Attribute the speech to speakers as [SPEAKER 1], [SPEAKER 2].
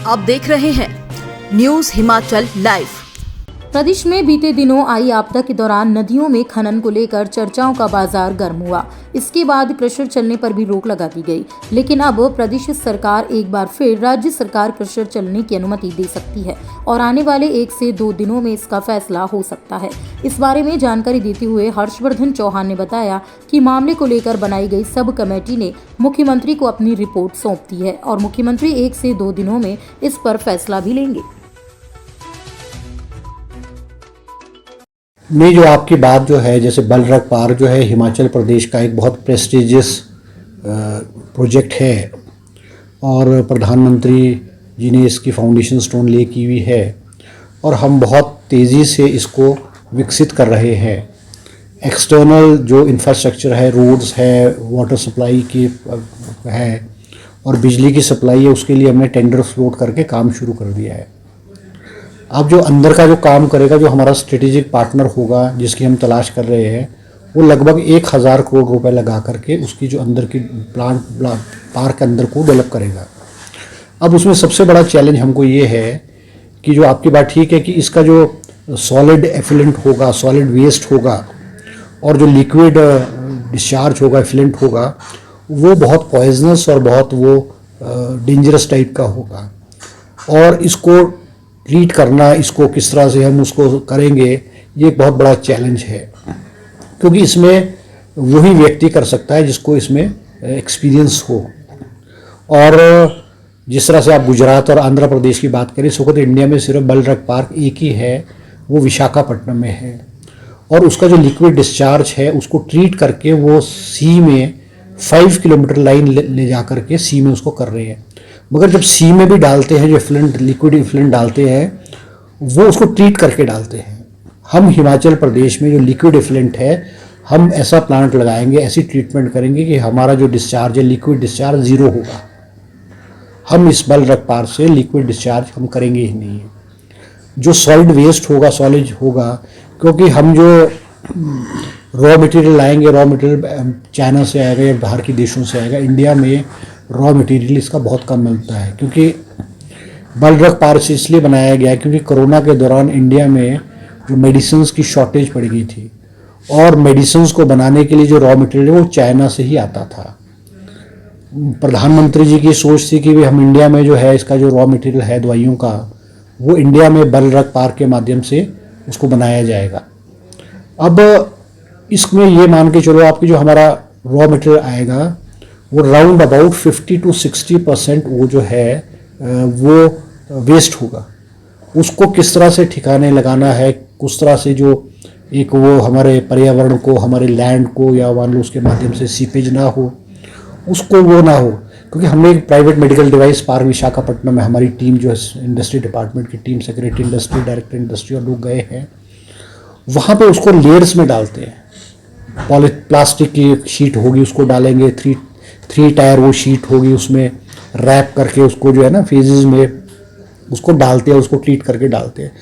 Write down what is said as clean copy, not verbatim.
[SPEAKER 1] आप देख रहे हैं न्यूज हिमाचल लाइव।
[SPEAKER 2] प्रदेश में बीते दिनों आई आपदा के दौरान नदियों में खनन को लेकर चर्चाओं का बाजार गर्म हुआ। इसके बाद क्रशर चलने पर भी रोक लगा दी गई, लेकिन अब प्रदेश सरकार एक बार फिर राज्य सरकार क्रशर चलने की अनुमति दे सकती है और आने वाले 1 से 2 दिनों में इसका फैसला हो सकता है। इस बारे में जानकारी देते हुए हर्षवर्धन चौहान ने बताया कि मामले को लेकर बनाई गई सब कमेटी ने मुख्यमंत्री को अपनी रिपोर्ट सौंप दी है और मुख्यमंत्री 1 से 2 दिनों में इस पर फैसला भी लेंगे।
[SPEAKER 3] नहीं, जो आपकी बात जो है, जैसे बलरघ पार्क जो है हिमाचल प्रदेश का एक बहुत प्रेस्टिजियस प्रोजेक्ट है और प्रधानमंत्री जी ने इसकी फाउंडेशन स्टोन ले की हुई है और हम बहुत तेज़ी से इसको विकसित कर रहे हैं। एक्सटर्नल जो इंफ्रास्ट्रक्चर है, रोड्स है, वाटर सप्लाई की है और बिजली की सप्लाई है, उसके लिए हमने टेंडर फ्लोट करके काम शुरू कर दिया है। अब जो अंदर का जो काम करेगा, जो हमारा स्ट्रेटेजिक पार्टनर होगा जिसकी हम तलाश कर रहे हैं, वो लगभग 1000 करोड़ रुपए लगा करके उसकी जो अंदर की पार्क के अंदर को डेवलप करेगा। अब उसमें सबसे बड़ा चैलेंज हमको ये है कि जो आपकी बात ठीक है कि इसका जो सॉलिड एफिलेंट होगा, सॉलिड वेस्ट होगा और जो लिक्विड डिस्चार्ज होगा, एफिलेंट होगा, वो बहुत पॉइजनस और बहुत वो डेंजरस टाइप का होगा और इसको ट्रीट करना, इसको किस तरह से हम उसको करेंगे, ये एक बहुत बड़ा चैलेंज है क्योंकि इसमें वही व्यक्ति कर सकता है जिसको इसमें एक्सपीरियंस हो। और जिस तरह से आप गुजरात और आंध्र प्रदेश की बात करें, तो इंडिया में सिर्फ बलरघ पार्क एक ही है, वो विशाखापट्टनम में है और उसका जो लिक्विड डिस्चार्ज है उसको ट्रीट करके वो सी में 5 किलोमीटर लाइन ले जा करके सी में उसको कर रहे हैं। मगर जब सी में भी डालते हैं, जो एफिलेंट लिक्विड एफिलेंट डालते हैं, वो उसको ट्रीट करके डालते हैं। हम हिमाचल प्रदेश में जो लिक्विड एफिलेंट है, हम ऐसा प्लांट लगाएंगे, ऐसी ट्रीटमेंट करेंगे कि हमारा जो डिस्चार्ज है, लिक्विड डिस्चार्ज 0 होगा। हम इस बलरघ पार्क से लिक्विड डिस्चार्ज हम करेंगे ही नहीं। जो सॉलिड वेस्ट होगा, सॉलिड होगा, क्योंकि हम जो रॉ मटेरियल लाएंगे, रॉ मटेरियल चाइना से आएगा या बाहर के देशों से आएगा। इंडिया में रॉ मटेरियल इसका बहुत कम मिलता है क्योंकि बलरघ पार्क से इसलिए बनाया गया है क्योंकि कोरोना के दौरान इंडिया में जो मेडिसिन्स की शॉर्टेज पड़ गई थी और मेडिसिन्स को बनाने के लिए जो रॉ मटेरियल है वो चाइना से ही आता था। प्रधानमंत्री जी की सोच थी कि हम इंडिया में जो है इसका जो रॉ मटेरियल है दवाइयों का, वो इंडिया में बलरघ पार्क के माध्यम से उसको बनाया जाएगा। अब इसमें ये मान के चलो आपकी जो हमारा रॉ मटेरियल आएगा वो राउंड अबाउट 50 to 60% वो जो है वो वेस्ट होगा। उसको किस तरह से ठिकाने लगाना है, किस तरह से जो एक वो हमारे पर्यावरण को, हमारे लैंड को, या मान लो उसके माध्यम से सीपेज ना हो, उसको वो ना हो, क्योंकि हमने एक private medical device park Visakhapatnam में हमारी टीम जो है इंडस्ट्री डिपार्टमेंट की team, secretary industry, director industry और लोग गए हैं, वहाँ पे उसको लेयर्स में डालते हैं। प्लास्टिक की शीट होगी, उसको डालेंगे, 3 टायर वो शीट होगी, उसमें रैप करके उसको जो है ना फेजेस में उसको डालते हैं, उसको ट्रीट करके डालते हैं।